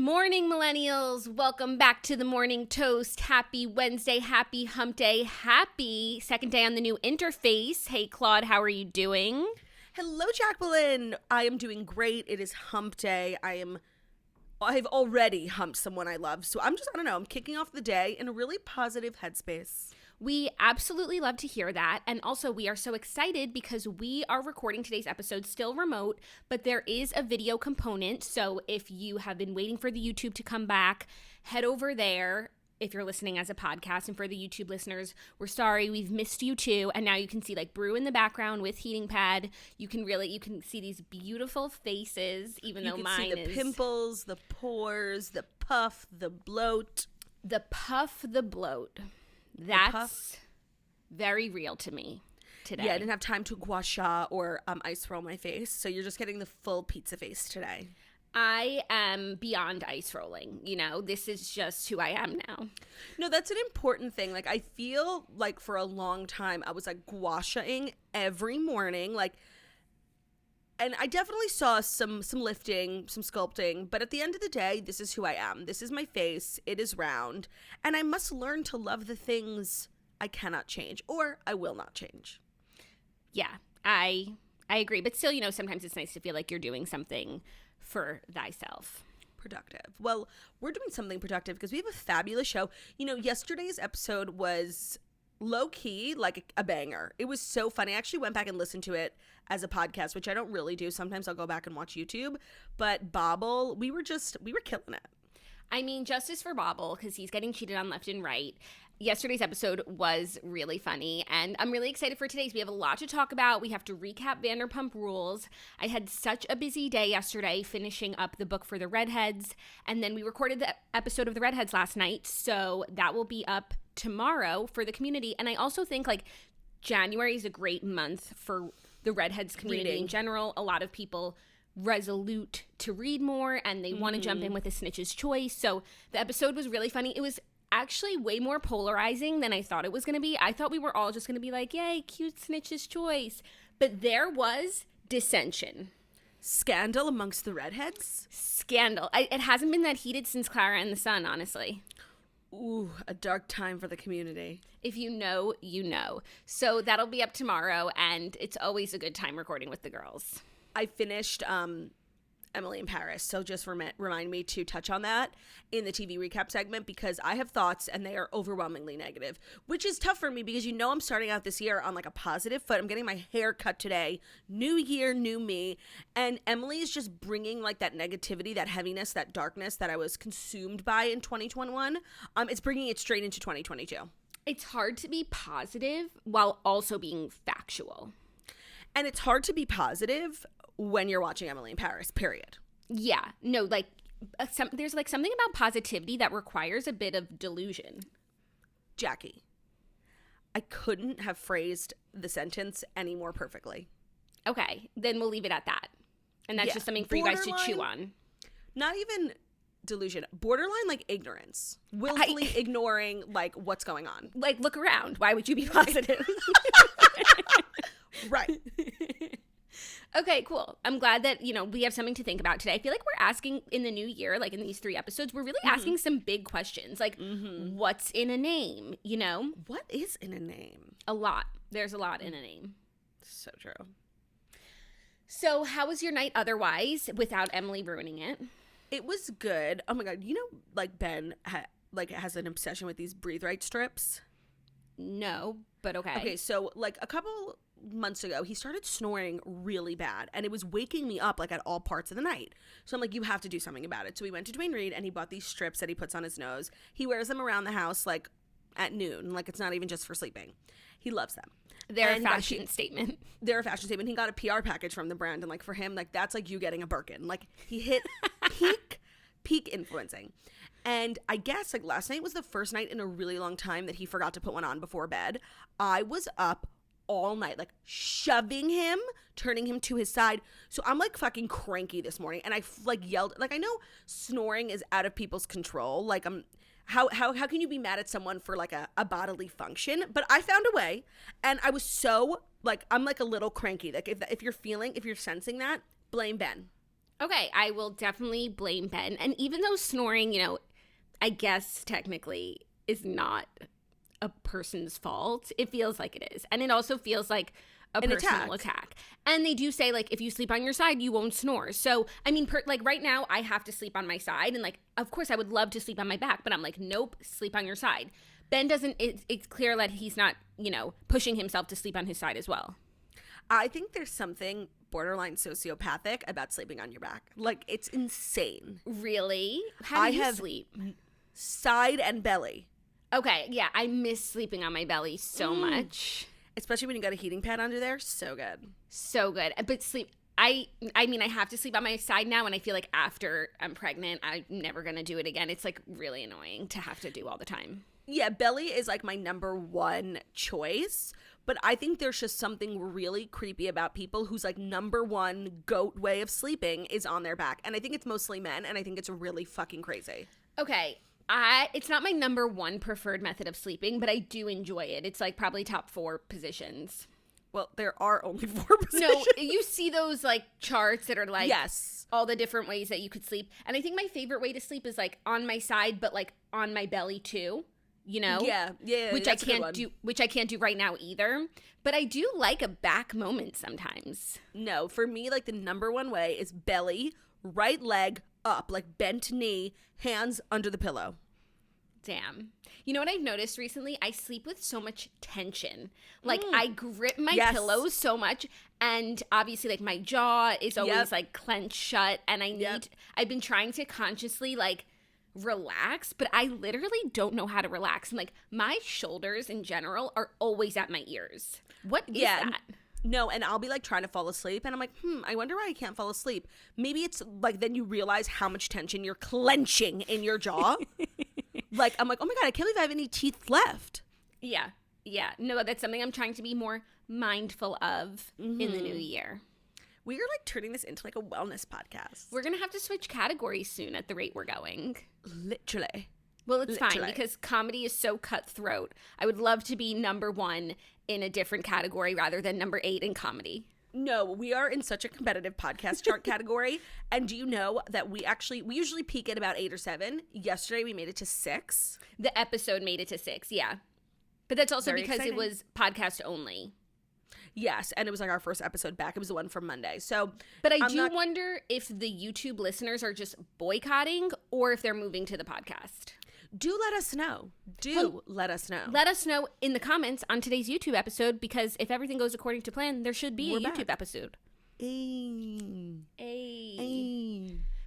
morning, millennials. Welcome back to the Morning Toast. Happy Wednesday, happy hump day, happy second day on the new interface. Hey, Claude, how are you doing? Hello, Jacqueline. I am doing great. It is hump day. I've already humped someone I love. So I don't know, I'm kicking off the day in a really positive headspace. We absolutely love to hear that. And also, we are so excited because we are recording today's episode still remote, but there is a video component. So if you have been waiting for the YouTube to come back, head over there. If you're listening as a podcast, and for the YouTube listeners, we're sorry, we've missed you too. And now you can see like Brew in the background with heating pad. You can see these beautiful faces, even though mine is. You can see the pimples, the pores, the puff, the bloat. The puff, the bloat. That's very real to me today. Yeah, I didn't have time to gua sha or ice roll my face, so you're just getting the full pizza face today. I am beyond ice rolling, this is just who I am now. No, that's an important thing. Like, I feel like for a long time I was like gua shaing every morning, and I definitely saw some lifting, some sculpting, but at the end of the day, this is who I am. This is my face. It is round, and I must learn to love the things I cannot change, or I will not change. Yeah, I agree, but still, sometimes it's nice to feel like you're doing something for thyself. Productive. Well, we're doing something productive because we have a fabulous show. Yesterday's episode was low-key like a banger. It was so funny. I actually went back and listened to it as a podcast, which I don't really do. Sometimes I'll go back and watch YouTube. But Bobble, we were killing it. I mean, justice for Bobble, because he's getting cheated on left and right. Yesterday's episode was really funny, and I'm really excited for today's. We have a lot to talk about. We have to recap Vanderpump Rules. I had such a busy day yesterday finishing up the book for the Redheads, and then we recorded the episode of the Redheads last night, so that will be up tomorrow for the community. And I also think, January is a great month for the Redheads community in general. A lot of people resolute to read more, and they want to jump in with a snitch's choice. So the episode was really funny. It was actually way more polarizing than I thought it was going to be. I thought we were all just going to be like, yay, cute snitch's choice. But there was dissension. Scandal amongst the Redheads? Scandal. It hasn't been that heated since Clara and the Sun, honestly. Ooh, a dark time for the community. If you know, you know. So that'll be up tomorrow, and it's always a good time recording with the girls. I finished Emily in Paris, so just remind me to touch on that in the TV recap segment because I have thoughts and they are overwhelmingly negative, which is tough for me because I'm starting out this year on a positive foot. I'm getting my hair cut today. New year, new me. And Emily is just bringing that negativity, that heaviness, that darkness that I was consumed by in 2021. It's bringing it straight into 2022. It's hard to be positive while also being factual. And it's hard to be positive when you're watching Emily in Paris, period. Yeah. No, there's something about positivity that requires a bit of delusion. Jackie, I couldn't have phrased the sentence any more perfectly. Okay, then we'll leave it at that. And that's just something for you guys to chew on. Not even delusion, borderline ignorance. Willfully ignoring what's going on. Look around. Why would you be positive? Right. Okay, cool. I'm glad that, we have something to think about today. I feel like we're asking in the new year, in these 3 episodes, we're really asking some big questions. What's in a name, What is in a name? A lot. There's a lot in a name. So true. So how was your night otherwise without Emily ruining it? It was good. Oh my God. Ben has an obsession with these breathe right strips? No, but okay. Okay, so a couple months ago, he started snoring really bad, and it was waking me up at all parts of the night. So I'm like, you have to do something about it. So we went to Dwayne Reed, and he bought these strips that he puts on his nose. He wears them around the house at noon, it's not even just for sleeping. He loves them. They're a fashion statement. They're a fashion statement. He got a PR package from the brand, and for him, that's you getting a Birkin. He hit peak influencing. And I guess last night was the first night in a really long time that he forgot to put one on before bed. I was up all night, shoving him, turning him to his side. So I'm fucking cranky this morning, and I yelled. I know snoring is out of people's control. How can you be mad at someone for a bodily function? But I found a way, and I was so I'm a little cranky. If you're sensing that, blame Ben. Okay, I will definitely blame Ben. And even though snoring, I guess technically is not a person's fault, it feels like it is. And it also feels like a personal attack. And they do say, like, if you sleep on your side, you won't snore. So, I mean, right now, I have to sleep on my side. And, like, of course, I would love to sleep on my back. But I'm like, nope, sleep on your side. Ben doesn't, it's clear that he's not, pushing himself to sleep on his side as well. I think there's something borderline sociopathic about sleeping on your back. Like, it's insane. Really? How do you sleep? Side and belly. Okay, yeah, I miss sleeping on my belly so much. Especially when you got a heating pad under there. So good. So good. But sleep, I mean, I have to sleep on my side now, and I feel like after I'm pregnant, I'm never going to do it again. It's, like, really annoying to have to do all the time. Yeah, belly is, like, my number one choice. But I think there's just something really creepy about people whose, like, number one goat way of sleeping is on their back. And I think it's mostly men, and I think it's really fucking crazy. Okay. It's not my number one preferred method of sleeping, but I do enjoy it. It's, like, probably top 4 positions. Well, there are only 4 positions. No, you see those, like, charts that are, like, yes, all the different ways that you could sleep. And I think my favorite way to sleep is, like, on my side, but, like, on my belly, too. Yeah, which I can't do right now either. But I do like a back moment sometimes. No, for me, like, the number one way is belly, right leg up, like bent knee, hands under the pillow. Damn. You know what I've noticed recently? I sleep with so much tension. Like, I grip my pillows so much, and obviously, like, my jaw is always like clenched shut, and I've been trying to consciously, like, relax, but I literally don't know how to relax. And, like, my shoulders in general are always at my ears. What is that? No, and I'll be, like, trying to fall asleep, and I'm like, I wonder why I can't fall asleep. Maybe it's, like, then you realize how much tension you're clenching in your jaw. Like, I'm like, oh my God, I can't believe I have any teeth left. Yeah. No, that's something I'm trying to be more mindful of in the new year. We are, like, turning this into, like, a wellness podcast. We're going to have to switch categories soon at the rate we're going. Literally. Well, it's fine because comedy is so cutthroat. I would love to be number 1 in a different category rather than number 8 in comedy. No, we are in such a competitive podcast chart category. And do you know that we usually peak at about 8 or 7. Yesterday, we made it to 6. The episode made it to 6, yeah. But that's also Very because exciting. It was podcast only. Yes, and it was, like, our first episode back. It was the one from Monday. So, but I do wonder if the YouTube listeners are just boycotting or if they're moving to the podcast. Do let us know. Let us know. Let us know in the comments on today's YouTube episode, because if everything goes according to plan, there should be a YouTube episode. Ay.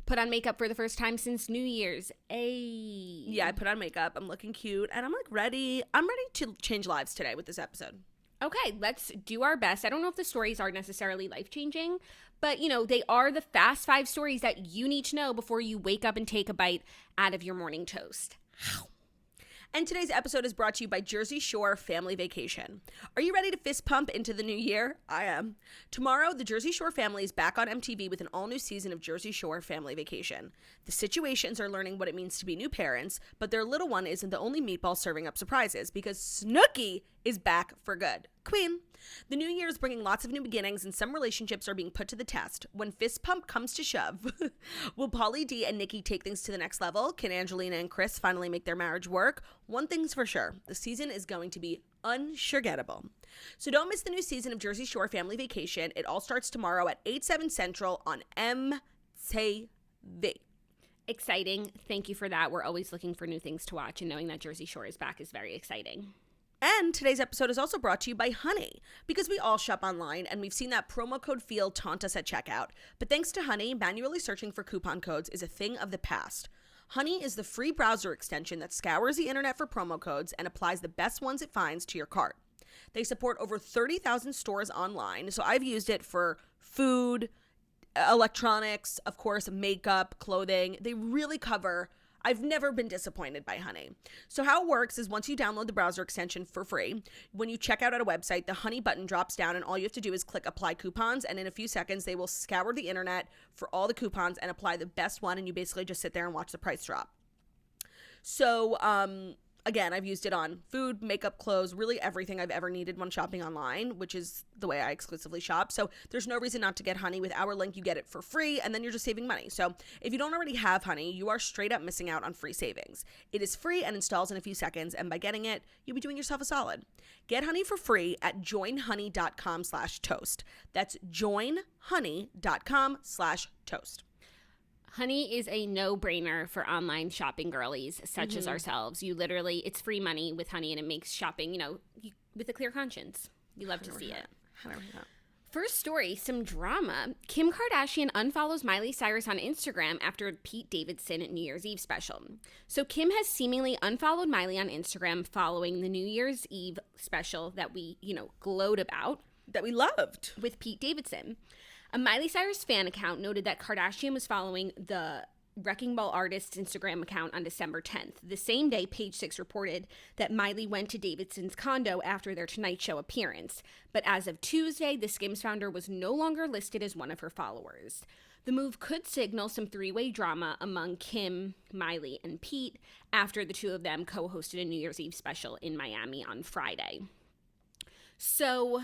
Put on makeup for the first time since New Year's. Ay. Yeah, I put on makeup. I'm looking cute, and I'm, like, ready. I'm ready to change lives today with this episode. Okay, let's do our best. I don't know if the stories are necessarily life-changing, but, they are the fast 5 stories that you need to know before you wake up and take a bite out of your morning toast. And today's episode is brought to you by Jersey Shore Family Vacation. Are you ready to fist pump into the new year? I am. Tomorrow, the Jersey Shore family is back on MTV with an all-new season of Jersey Shore Family Vacation. The situations are learning what it means to be new parents, but their little one isn't the only meatball serving up surprises, because Snooki is back for good. Queen. The new year is bringing lots of new beginnings, and some relationships are being put to the test. When fist pump comes to shove, will Pauly D and Nikki take things to the next level? Can Angelina and Chris finally make their marriage work? One thing's for sure, the season is going to be unforgettable. So don't miss the new season of Jersey Shore Family Vacation. It all starts tomorrow at 8/7 Central on MTV. Exciting. Thank you for that. We're always looking for new things to watch, and knowing that Jersey Shore is back is very exciting. And today's episode is also brought to you by Honey, because we all shop online and we've seen that promo code FEEL taunt us at checkout. But thanks to Honey, manually searching for coupon codes is a thing of the past. Honey is the free browser extension that scours the internet for promo codes and applies the best ones it finds to your cart. They support over 30,000 stores online, so I've used it for food, electronics, of course, makeup, clothing. They really cover. I've never been disappointed by Honey. So how it works is once you download the browser extension for free, when you check out at a website, the Honey button drops down and all you have to do is click apply coupons, and in a few seconds they will scour the internet for all the coupons and apply the best one, and you basically just sit there and watch the price drop. So again, I've used it on food, makeup, clothes, really everything I've ever needed when shopping online, which is the way I exclusively shop. So there's no reason not to get Honey. With our link, you get it for free, and then you're just saving money. So if you don't already have Honey, you are straight up missing out on free savings. It is free and installs in a few seconds, and by getting it, you'll be doing yourself a solid. Get Honey for free at joinhoney.com/toast. That's joinhoney.com/toast. Honey is a no-brainer for online shopping girlies such as ourselves. You literally, it's free money with Honey, and it makes shopping, with a clear conscience. You love to see it. 100%. First story, some drama. Kim Kardashian unfollows Miley Cyrus on Instagram after Pete Davidson New Year's Eve special. So Kim has seemingly unfollowed Miley on Instagram following the New Year's Eve special that we, glowed about. That we loved. With Pete Davidson. A Miley Cyrus fan account noted that Kardashian was following the Wrecking Ball artist's Instagram account on December 10th. The same day, Page Six reported that Miley went to Davidson's condo after their Tonight Show appearance. But as of Tuesday, the Skims founder was no longer listed as one of her followers. The move could signal some three-way drama among Kim, Miley, and Pete after the two of them co-hosted a New Year's Eve special in Miami on Friday. So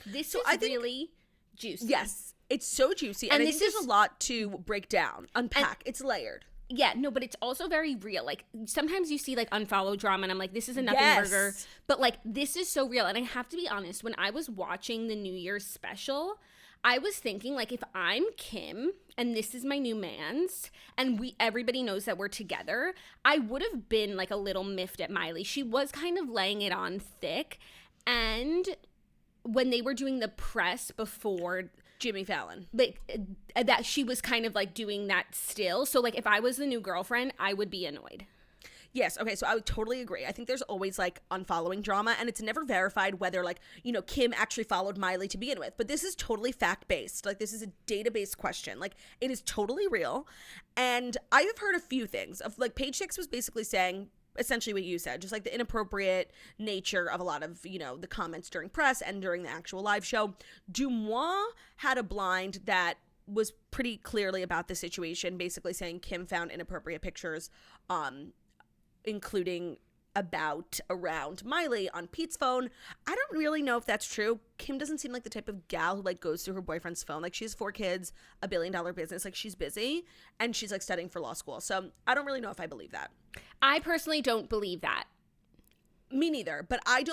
this is really juicy. Yes, it's so juicy. And I think there's a lot to break down, unpack. It's layered. Yeah, no, but it's also very real. Like, sometimes you see, like, unfollow drama, and I'm like, this is a nothing burger. But, like, this is so real. And I have to be honest, when I was watching the New Year's special, I was thinking, like, if I'm Kim, and this is my new man's, and everybody knows that we're together, I would have been, like, a little miffed at Miley. She was kind of laying it on thick. And when they were doing the press before Jimmy Fallon, like that, she was kind of like doing that still. So like if I was the new girlfriend, I would be annoyed. Yes. Okay. So I would totally agree. I think there's always like unfollowing drama, and it's never verified whether like, Kim actually followed Miley to begin with. But this is totally fact-based. Like this is a data-based question. Like it is totally real. And I have heard a few things of like Page Six was basically saying essentially what you said, just like the inappropriate nature of a lot of, the comments during press and during the actual live show. Dumois had a blind that was pretty clearly about the situation, basically saying Kim found inappropriate pictures, including around Miley on Pete's phone. I don't really know if that's true. Kim doesn't seem like the type of gal who like goes through her boyfriend's phone. Like she has 4 kids, $1 billion business. Like she's busy and she's like studying for law school. So I don't really know if I believe that. I personally don't believe that. Me neither. But I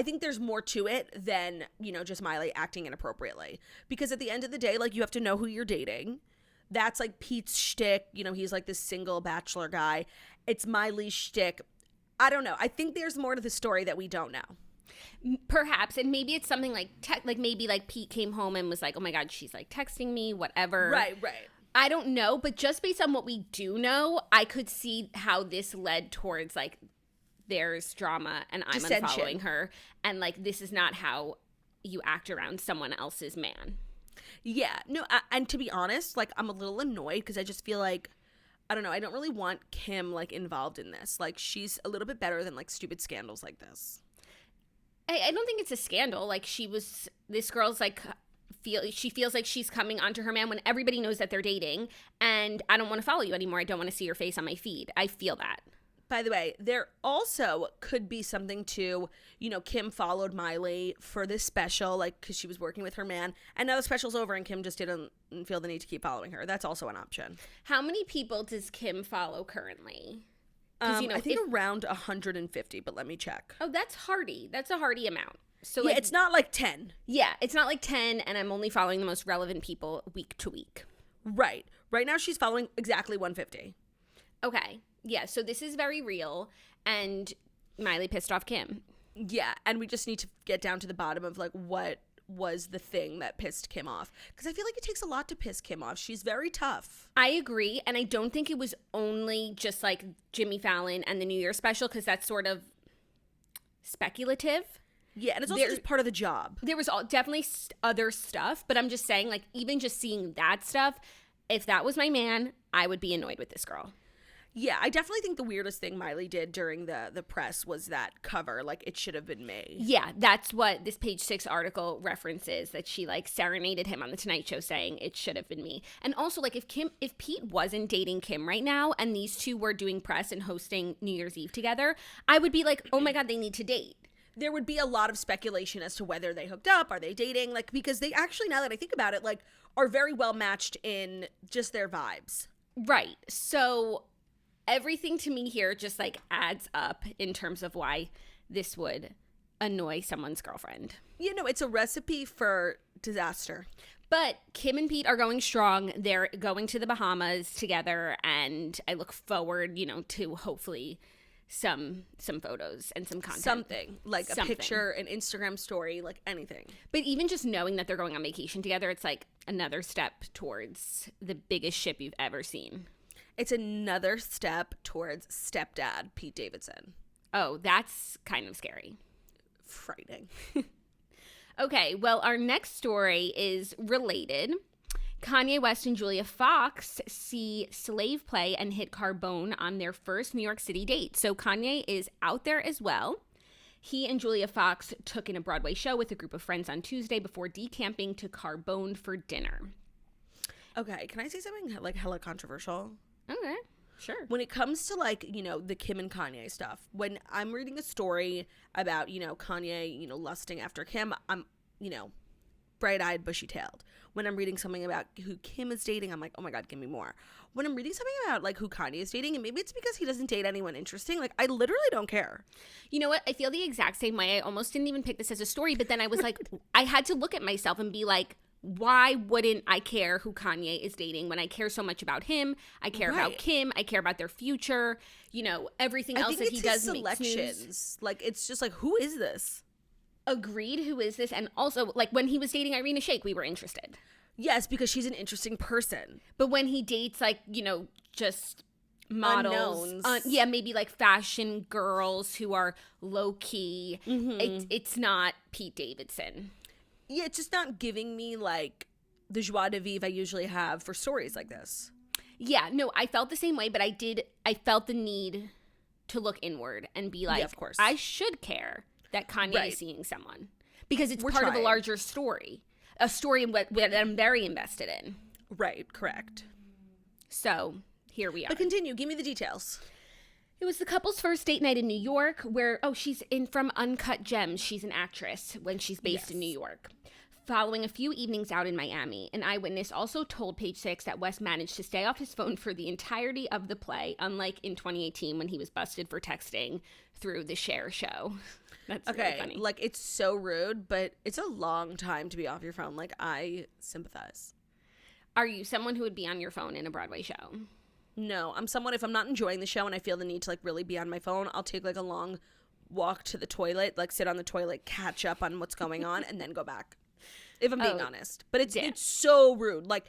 think there's more to it than, just Miley acting inappropriately. Because at the end of the day, like you have to know who you're dating. That's like Pete's shtick. He's like this single bachelor guy. It's Miley's shtick. I don't know. I think there's more to the story that we don't know. Perhaps. And maybe it's something like maybe like Pete came home and was like, oh my God, she's like texting me, whatever. Right. I don't know. But just based on what we do know, I could see how this led towards like there's drama and I'm unfollowing her. And like this is not how you act around someone else's man. Yeah. No, and to be honest, like I'm a little annoyed because I just feel like, I don't know, I don't really want Kim like involved in this. Like she's a little bit better than like stupid scandals like this. I don't think it's a scandal. Like this girl's like, she feels like she's coming onto her man when everybody knows that they're dating, and I don't want to follow you anymore. I don't want to see your face on my feed. I feel that. By the way, there also could be something to, Kim followed Miley for this special, like, because she was working with her man, and now the special's over and Kim just didn't feel the need to keep following her. That's also an option. How many people does Kim follow currently? I think around 150, but let me check. Oh, that's hearty. That's a hearty amount. So yeah, it's not like 10. Yeah, it's not like 10, and I'm only following the most relevant people week to week. Right. Right now she's following exactly 150. Okay. Yeah, so this is very real, and Miley pissed off Kim. Yeah, and we just need to get down to the bottom of, like, what was the thing that pissed Kim off. Because I feel like it takes a lot to piss Kim off. She's very tough. I agree, and I don't think it was only just, like, Jimmy Fallon and the New Year's special, because that's sort of speculative. Yeah, and it's also just part of the job. There was definitely other stuff, but I'm just saying, like, even just seeing that stuff, if that was my man, I would be annoyed with this girl. Yeah, I definitely think the weirdest thing Miley did during the press was that cover. Like, it should have been me. Yeah, that's what this Page Six article references, that she like serenaded him on the Tonight Show saying it should have been me. And also, like, if Pete wasn't dating Kim right now and these two were doing press and hosting New Year's Eve together, I would be like, oh my God, they need to date. There would be a lot of speculation as to whether they hooked up, are they dating, like, because they actually, now that I think about it, like, are very well matched in just their vibes. Right. So everything to me here just like adds up in terms of why this would annoy someone's girlfriend. You know, it's a recipe for disaster. But Kim and Pete are going strong. They're going to the Bahamas together, and I look forward, you know, to hopefully some photos and some content. Something. Like a picture, an Instagram story, like anything. But even just knowing that they're going on vacation together, it's like another step towards the biggest ship you've ever seen. It's another step towards stepdad Pete Davidson. Oh, that's kind of scary. Frightening. Okay, well, our next story is related. Kanye West and Julia Fox see Slave Play and hit Carbone on their first New York City date. So Kanye is out there as well. He and Julia Fox took in a Broadway show with a group of friends on Tuesday before decamping to Carbone for dinner. Okay, can I say something like hella controversial? Okay, sure. When it comes to, like, you know, the Kim and Kanye stuff, when I'm reading a story about, you know, Kanye, you know, lusting after Kim, I'm, you know, bright-eyed, bushy-tailed. When I'm reading something about who Kim is dating, I'm like, oh my God, give me more. When I'm reading something about, like, who Kanye is dating, and maybe it's because he doesn't date anyone interesting, like, I literally don't care. You know what? I feel the exact same way. I almost didn't even pick this as a story, but then I was like, I had to look at myself and be like, why wouldn't I care who Kanye is dating when I care so much about him? I care about Kim. I care about their future. You know, everything else that he does makes news. Like, it's just like, who is this? Agreed, who is this? And also, like, when he was dating Irina Shayk, we were interested. Yes, because she's an interesting person. But when he dates, like, you know, just models, unknowns. Maybe like fashion girls who are low key, it's not Pete Davidson. Yeah, it's just not giving me, like, the joie de vivre I usually have for stories like this. Yeah, no, I felt the same way, but I felt the need to look inward and be like, yeah, of course. I should care that Kanye is seeing someone. Because it's part of a larger story. A story that I'm very invested in. Right, correct. So, here we are. But continue, give me the details. It was the couple's first date night in New York where, she's in from Uncut Gems. She's an actress when she's based in New York. Following a few evenings out in Miami, an eyewitness also told Page Six that West managed to stay off his phone for the entirety of the play, unlike in 2018 when he was busted for texting through the Cher show. That's really funny. Like, it's so rude, but it's a long time to be off your phone. Like, I sympathize. Are you someone who would be on your phone in a Broadway show? No, I'm someone, if I'm not enjoying the show and I feel the need to, like, really be on my phone, I'll take, like, a long walk to the toilet, like, sit on the toilet, catch up on what's going on, and then go back. If I'm being honest. But it's so rude. Like,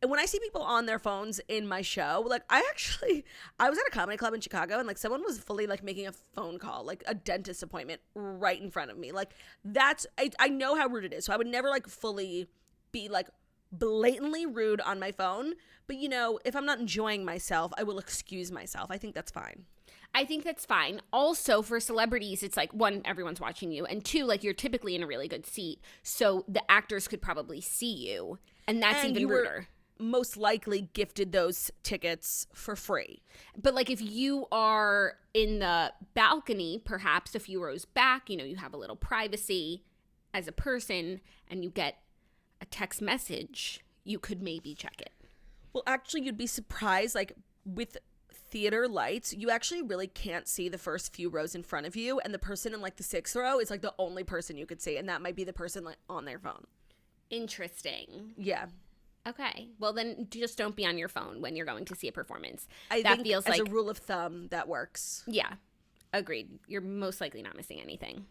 and when I see people on their phones in my show, like, I was at a comedy club in Chicago, and, like, someone was fully, like, making a phone call, like, a dentist appointment right in front of me. Like, I know how rude it is. So I would never, like, fully be, like, blatantly rude on my phone. But, you know, if I'm not enjoying myself, I will excuse myself. I think that's fine. I think that's fine. Also, for celebrities, it's like, one, everyone's watching you, and two, like, you're typically in a really good seat, so the actors could probably see you, and that's even ruder. Most likely gifted those tickets for free. But, like, if you are in the balcony, perhaps a few rows back, you know, you have a little privacy as a person, and you get a text message, you could maybe check it. Well, actually, you'd be surprised, like, with theater lights, you actually really can't see the first few rows in front of you, and the person in, like, the sixth row is, like, the only person you could see, and that might be the person, like, on their phone. Interesting. Yeah. Okay. Well, then just don't be on your phone when you're going to see a performance. I think as a rule of thumb, that works. Yeah. Agreed. You're most likely not missing anything.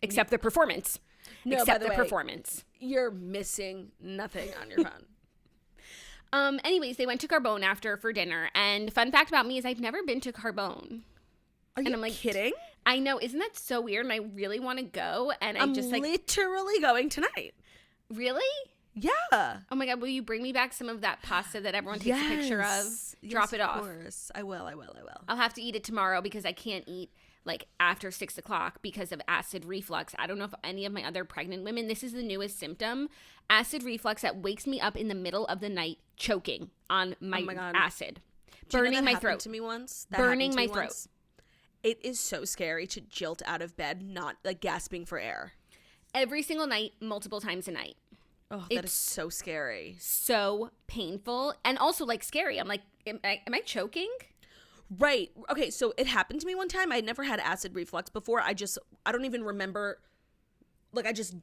Except the performance. No, except by the way, performance. You're missing nothing on your phone. Anyways, they went to Carbone after for dinner, and fun fact about me is I've never been to Carbone. Are you kidding? I know, isn't that so weird? And I really want to go, and I'm just like literally going tonight. Really? Yeah. Oh my God, will you bring me back some of that pasta that everyone takes a picture of? Drop it off. Of course. I will. I'll have to eat it tomorrow because I can't eat like after 6 o'clock because of acid reflux. I don't know if any of my other pregnant women, this is the newest symptom. Acid reflux that wakes me up in the middle of the night choking on my acid. Burning my throat. To me once. Burning my throat. It is so scary to jilt out of bed, not like gasping for air. Every single night, multiple times a night. Oh, that is so scary. So painful and also like scary. I'm like, am I choking? Right. Okay, so it happened to me one time. I had never had acid reflux before. I don't even remember, like I just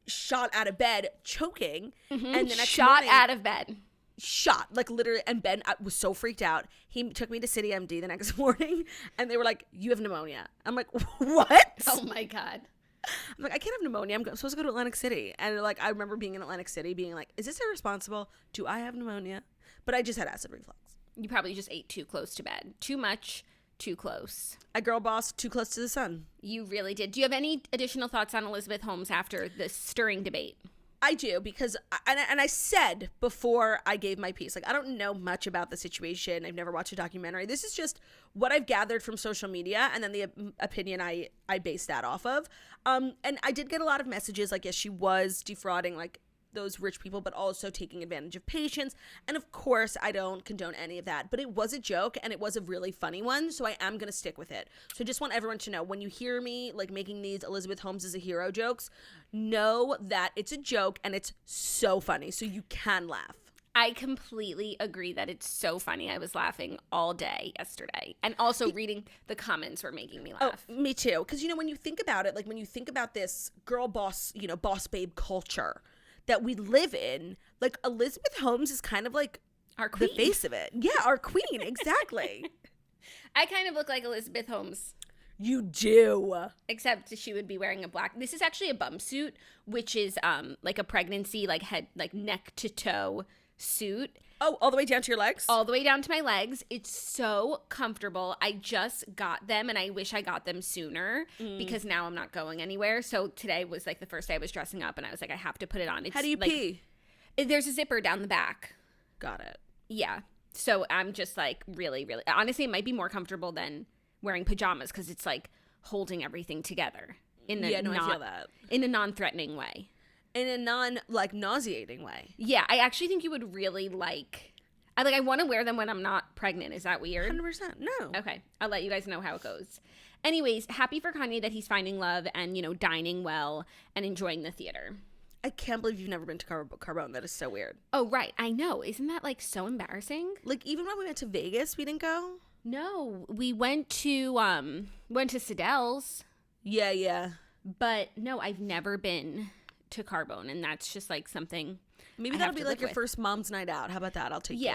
shot out of bed choking. Mm-hmm. And the next shot morning, out of bed. Shot, like literally, and Ben was so freaked out. He took me to City MD the next morning and they were like, you have pneumonia. I'm like, what? Oh my God. I'm like, I can't have pneumonia. I'm supposed to go to Atlantic City. And like, I remember being in Atlantic City being like, is this irresponsible? Do I have pneumonia? But I just had acid reflux. You probably just ate too close to bed. Too much, too close. I girl boss too close to the sun. You really did. Do you have any additional thoughts on Elizabeth Holmes after this stirring debate? I do, because I said before I gave my piece, like, I don't know much about the situation. I've never watched a documentary. This is just what I've gathered from social media and then the opinion I base that off of. And I did get a lot of messages like, yes, she was defrauding like those rich people, but also taking advantage of patients. And of course, I don't condone any of that, but it was a joke and it was a really funny one. So I am going to stick with it. So I just want everyone to know, when you hear me like making these Elizabeth Holmes is a hero jokes, know that it's a joke and it's so funny. So you can laugh. I completely agree that it's so funny. I was laughing all day yesterday. And also reading the comments were making me laugh. Oh, me too. Because, when you think about it, like when you think about this girl boss, boss babe culture that we live in, like Elizabeth Holmes is kind of like our queen. The face of it. Yeah, our queen. Exactly. I kind of look like Elizabeth Holmes. You do. Except she would be wearing a black. This is actually a bum suit, which is like a pregnancy, like head, like neck to toe suit. Oh, all the way down to your legs? All the way down to my legs. It's so comfortable. I just got them and I wish I got them sooner because now I'm not going anywhere. So today was like the first day I was dressing up and I was like, I have to put it on. It's How do you like, pee? There's a zipper down the back. Got it. Yeah. So I'm just like really, really, honestly, it might be more comfortable than wearing pajamas because it's like holding everything together in a I feel that. In a non-threatening way. In a nauseating way. Yeah, I actually think you would really I want to wear them when I'm not pregnant. Is that weird? 100%. No. Okay. I'll let you guys know how it goes. Anyways, happy for Kanye that he's finding love and, dining well and enjoying the theater. I can't believe you've never been to Carbone. That is so weird. Oh, right. I know. Isn't that so embarrassing? Like, even when we went to Vegas, we didn't go? No. We went to Siddell's. Yeah. But no, I've never been to Carbone, and that's just something maybe that'll be like your first mom's night out. How about that? I'll take you.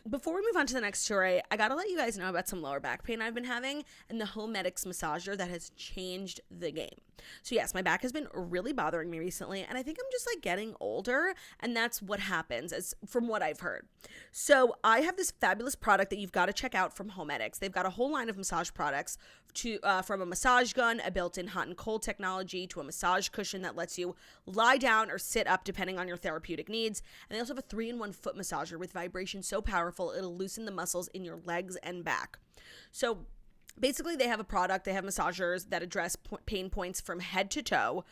Before we move on to the next story, I gotta let you guys know about some lower back pain I've been having and the Homedics massager that has changed the game. So yes, my back has been really bothering me recently, and I think I'm just getting older, and that's what happens, as from what I've heard. So I have this fabulous product that you've got to check out from Homedics. They've got a whole line of massage products from a massage gun, a built-in hot and cold technology, to a massage cushion that lets you lie down or sit up depending on your therapeutic needs. And they also have a 3-in-1 foot massager with vibration so powerful it'll loosen the muscles in your legs and back. So basically, they have a product, they have massagers that address pain points from head to toe.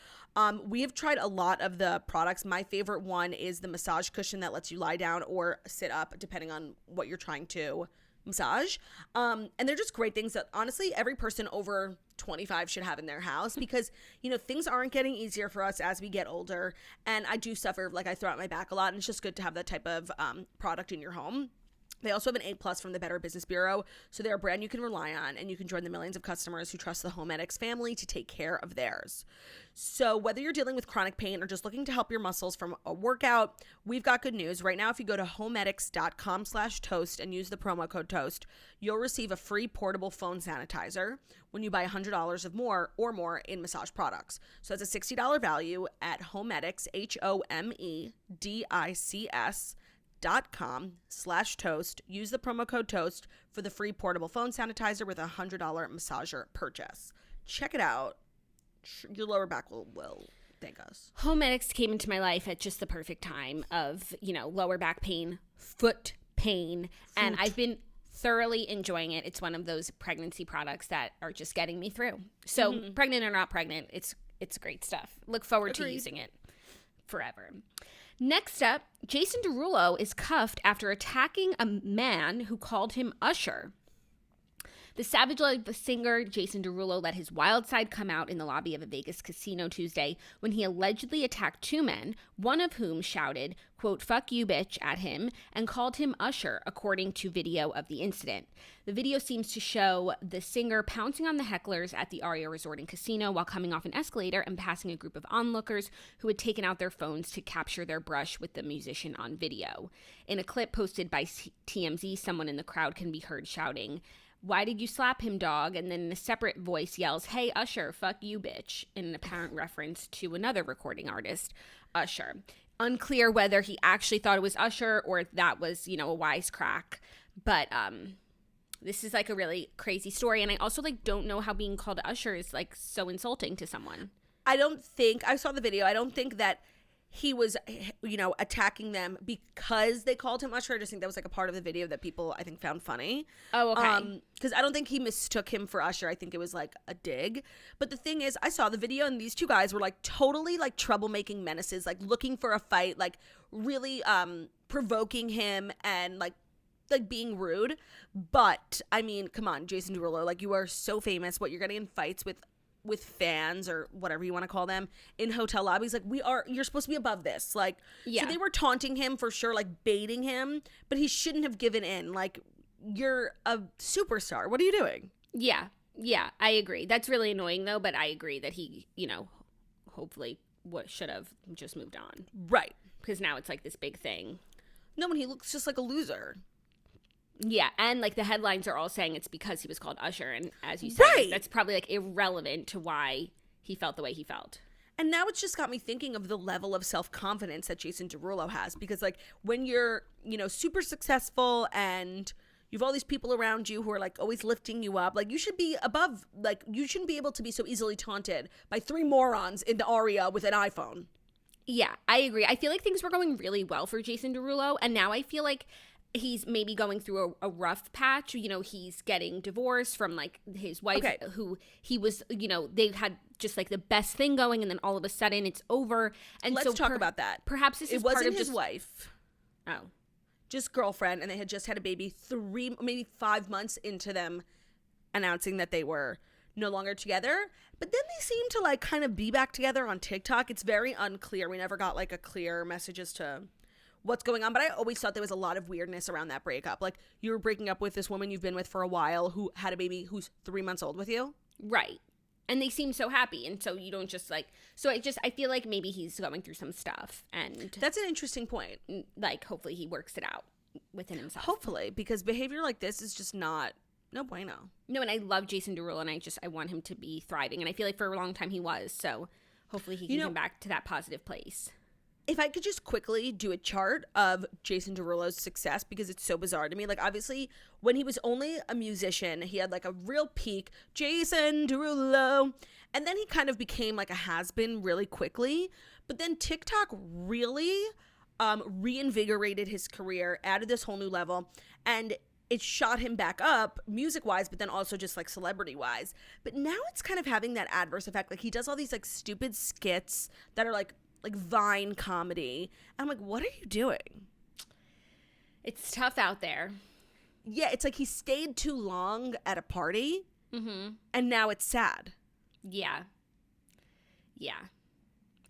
We have tried a lot of the products. My favorite one is the massage cushion that lets you lie down or sit up, depending on what you're trying to massage. And they're just great things that, honestly, every person over 25 should have in their house because, things aren't getting easier for us as we get older. And I do suffer, I throw out my back a lot, and it's just good to have that type of product in your home. They also have an A+ from the Better Business Bureau, so they're a brand you can rely on, and you can join the millions of customers who trust the Homedics family to take care of theirs. So whether you're dealing with chronic pain or just looking to help your muscles from a workout, we've got good news. Right now, if you go to homedics.com/toast and use the promo code TOAST, you'll receive a free portable phone sanitizer when you buy $100 of more in massage products. So that's a $60 value at Homedics, HOMEDICS.com/toast. Use the promo code TOAST for the free portable phone sanitizer with a $100 massager purchase. Check it out. Your lower back will thank us. Homedics came into my life at just the perfect time of, lower back pain, foot pain. And I've been thoroughly enjoying it. It's one of those pregnancy products that are just getting me through. So pregnant or not pregnant, it's great stuff. Look forward to using it forever. Next up, Jason Derulo is cuffed after attacking a man who called him Usher. The Savage Love singer Jason Derulo let his wild side come out in the lobby of a Vegas casino Tuesday when he allegedly attacked two men, one of whom shouted, quote, "fuck you, bitch," at him and called him Usher, according to video of the incident. The video seems to show the singer pouncing on the hecklers at the Aria Resort and Casino while coming off an escalator and passing a group of onlookers who had taken out their phones to capture their brush with the musician on video. In a clip posted by TMZ, someone in the crowd can be heard shouting, "Why did you slap him, dog?" And then in a separate voice yells, "Hey, Usher, fuck you, bitch," in an apparent reference to another recording artist, Usher. Unclear whether he actually thought it was Usher or if that was, a wisecrack. But this is like a really crazy story. And I also don't know how being called Usher is so insulting to someone. I saw the video. I don't think that he was, attacking them because they called him Usher. I just think that was a part of the video that people, I think, found funny. Oh, okay. Because I don't think he mistook him for Usher. I think it was a dig. But the thing is, I saw the video and these two guys were totally troublemaking menaces, looking for a fight, really provoking him and being rude. But I mean, come on, Jason Derulo, you are so famous. What, you're getting in fights with fans or whatever you want to call them in hotel lobbies? You're supposed to be above this. So they were taunting him for sure, baiting him, but he shouldn't have given in. You're a superstar. What are you doing? Yeah, I agree. That's really annoying though, but I agree that he, hopefully should have just moved on. Right. Because now it's this big thing. No, and he looks just like a loser. Yeah, and the headlines are all saying it's because he was called Usher, and as you said, right, that's probably irrelevant to why he felt the way he felt. And now it's just got me thinking of the level of self-confidence that Jason Derulo has, because when you're, super successful and you have all these people around you who are always lifting you up, you should be above, you shouldn't be able to be so easily taunted by three morons in the Aria with an iPhone. Yeah, I agree. I feel things were going really well for Jason Derulo, and now I feel he's maybe going through a rough patch. He's getting divorced from his wife, who he was, they've had just the best thing going, and then all of a sudden it's over. And let's talk about that. Perhaps this is part of his wife. Oh, just girlfriend, and they had just had a baby maybe 5 months into them announcing that they were no longer together. But then they seem to kind of be back together on TikTok. It's very unclear. We never got a clear message as to what's going on, but I always thought there was a lot of weirdness around that breakup. You were breaking up with this woman you've been with for a while who had a baby who's 3 months old with you. Right. And they seem so happy, and so you don't just so I feel maybe he's going through some stuff, and that's an interesting point. Hopefully he works it out within himself. Hopefully, because behavior like this is just no bueno. No, and I love Jason Derulo, and I want him to be thriving, and I feel for a long time he was, so hopefully he can come back to that positive place. If I could just quickly do a chart of Jason Derulo's success, because it's so bizarre to me. Obviously, when he was only a musician, he had a real peak, Jason Derulo, and then he kind of became a has-been really quickly. But then TikTok really reinvigorated his career, added this whole new level, and it shot him back up music-wise, but then also just celebrity-wise. But now it's kind of having that adverse effect. He does all these stupid skits that are Vine comedy. I'm what are you doing? It's tough out there. Yeah, it's he stayed too long at a party, and now it's sad. Yeah,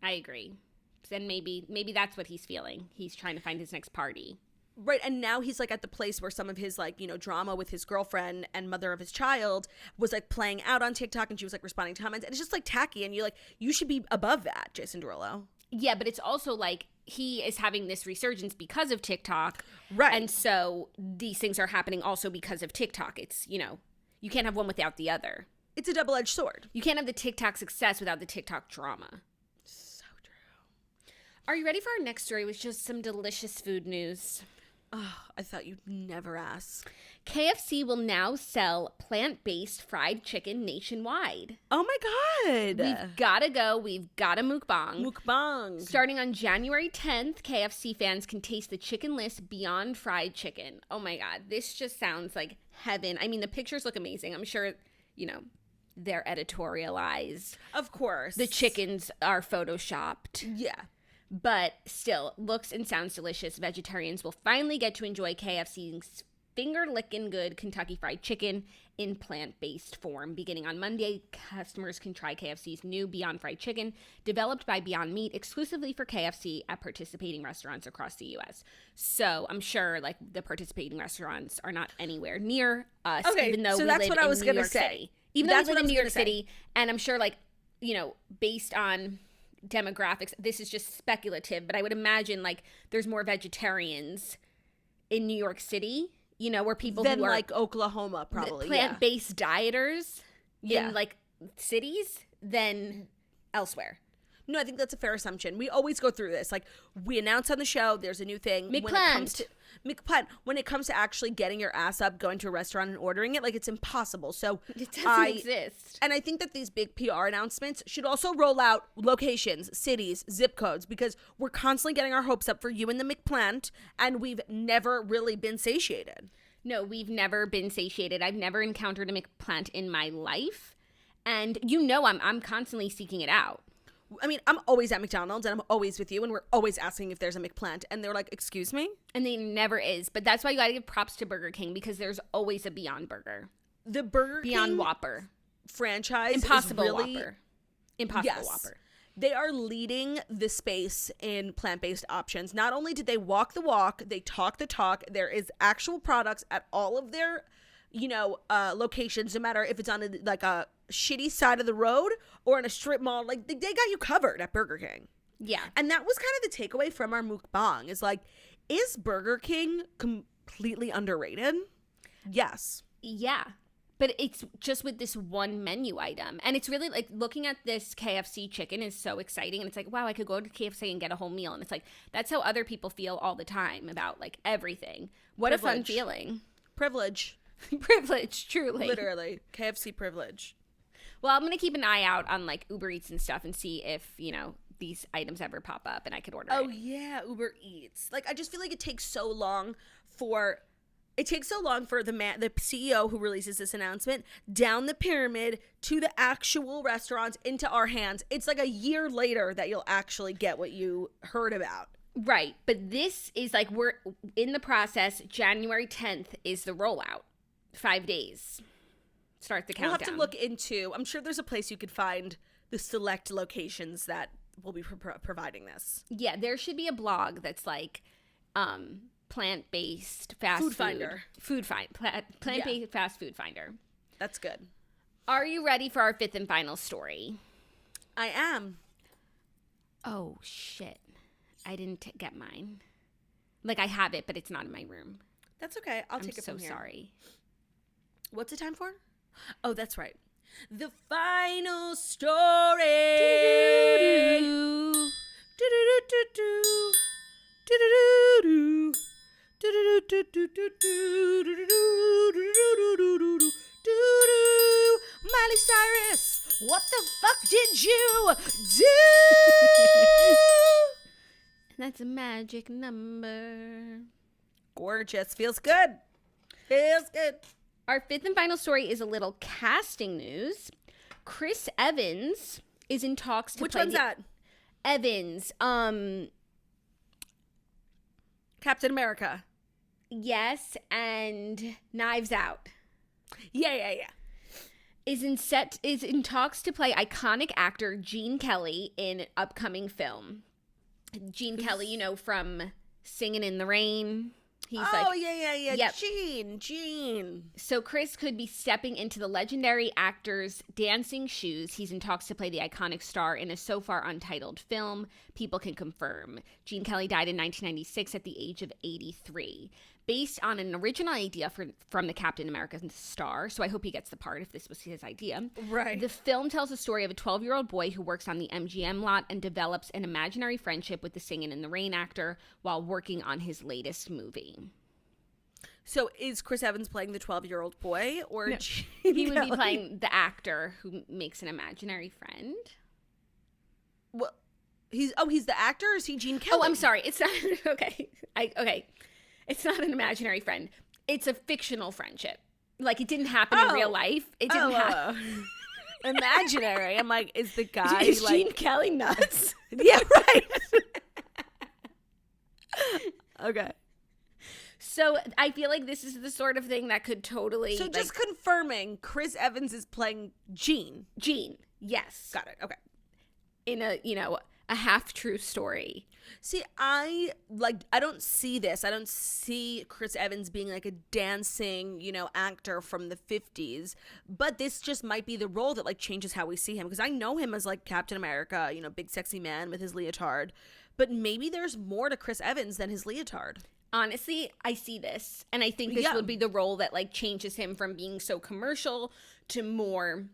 I agree. Then maybe that's what he's feeling. He's trying to find his next party. Right, and now he's at the place where some of his drama with his girlfriend and mother of his child was playing out on TikTok, and she was responding to comments, and it's just tacky, and you should be above that, Jason Derulo. Yeah, but it's also he is having this resurgence because of TikTok. Right. And so these things are happening also because of TikTok. It's, you can't have one without the other. It's a double-edged sword. You can't have the TikTok success without the TikTok drama. So true. Are you ready for our next story, which is some delicious food news? Oh, I thought you'd never ask. KFC will now sell plant-based fried chicken nationwide. Oh my God. We've got to go. We've got a mukbang. Mukbang. Starting on January 10th, KFC fans can taste the chickenless Beyond Fried Chicken. Oh my God. This just sounds like heaven. I mean, the pictures look amazing. I'm sure, they're editorialized. Of course. The chickens are photoshopped. Yeah. But still, looks and sounds delicious. Vegetarians will finally get to enjoy KFC's finger-licking good Kentucky Fried Chicken in plant-based form. Beginning on Monday, customers can try KFC's new Beyond Fried Chicken, developed by Beyond Meat exclusively for KFC at participating restaurants across the U.S. So I'm sure, the participating restaurants are not anywhere near us, even though we live in New York City. Even though we live in New York City, and I'm sure, based on demographics, this is just speculative, but I would imagine there's more vegetarians in New York City, where people than who are Oklahoma, probably plant-based dieters in cities than elsewhere. No, I think that's a fair assumption. We always go through this. We announce on the show, there's a new thing. McPlant. When it comes to actually getting your ass up, going to a restaurant and ordering it, it's impossible. So it doesn't exist. And I think that these big PR announcements should also roll out locations, cities, zip codes, because we're constantly getting our hopes up for you and the McPlant, and we've never really been satiated. No, we've never been satiated. I've never encountered a McPlant in my life, and I'm constantly seeking it out. I mean, I'm always at McDonald's and I'm always with you and we're always asking if there's a McPlant and they're like, excuse me? And there never is. But that's why you gotta give props to Burger King because there's always a Beyond Burger. The Burger Beyond King Whopper franchise Impossible is really... Whopper. Impossible Whopper. They are leading the space in plant-based options. Not only did they walk the walk, they talk the talk. There is actual products at all of their, locations, no matter if it's on a shitty side of the road or in a strip mall. They got you covered at Burger King. Yeah. And that was kind of the takeaway from our mukbang is Burger King completely underrated? Yes. Yeah. But it's just with this one menu item. And it's really looking at this KFC chicken is so exciting. And it's wow, I could go to KFC and get a whole meal. And it's that's how other people feel all the time about everything. What Privilege. A fun feeling. Privilege. Privilege, truly. Literally. KFC privilege. Well, I'm going to keep an eye out on Uber Eats and stuff and see if, these items ever pop up and I could order it. Oh, yeah. Uber Eats. I just feel it takes so long for... It takes so long for the CEO who releases this announcement down the pyramid to the actual restaurants into our hands. It's a year later that you'll actually get what you heard about. Right. But this is we're in the process. January 10th is the rollout. 5 days. Start the countdown. We'll have to look into, I'm sure there's a place you could find the select locations that will be providing this. Yeah, there should be a blog that's plant-based fast food. Finder. Plant-based fast food finder. That's good. Are you ready for our fifth and final story? I am. Oh, shit. I didn't get mine. I have it, but it's not in my room. That's okay. I'll take it from here. I'm so sorry. What's the time for? Oh, that's right. The final story. Miley Cyrus, what the fuck did you do? That's a magic number. Gorgeous. Feels good. Feels good. Our fifth and final story is a little casting news. Chris Evans is in talks to Which play... one's that? Evans. Captain America. Yes, and Knives Out. Yeah. Is in talks to play iconic actor Gene Kelly in upcoming film. Gene Kelly, from Singing in the Rain. He's yeah. Yep. Gene. So Chris could be stepping into the legendary actor's dancing shoes. He's in talks to play the iconic star in a so far untitled film. People can confirm. Gene Kelly died in 1996 at the age of 83. based on an original idea from the Captain America star, so I hope he gets the part if this was his idea. Right. The film tells the story of a 12-year-old boy who works on the MGM lot and develops an imaginary friendship with the Singin' in the Rain actor while working on his latest movie. So is Chris Evans playing the 12-year-old boy, or No, he would be playing the actor who makes an imaginary friend? Well, he's the actor, or is he Gene Kelly? Oh, I'm sorry. It's not okay. It's not an imaginary friend. It's a fictional friendship. Like, it didn't happen in real life. It didn't happen. Imaginary. I'm like, is the guy Is like Gene Kelly nuts? Yeah, right. Okay. So I feel like this is the sort of thing that could totally. So just confirming, Chris Evans is playing Gene. Gene, yes. Got it. Okay. In a half-true story. See, I don't see this. I don't see Chris Evans being like a dancing, actor from the 50s. But this just might be the role that like changes how we see him. Because I know him as like Captain America, big sexy man with his leotard. But maybe there's more to Chris Evans than his leotard. Honestly, I see this. And I think this would be the role that like changes him from being so commercial to more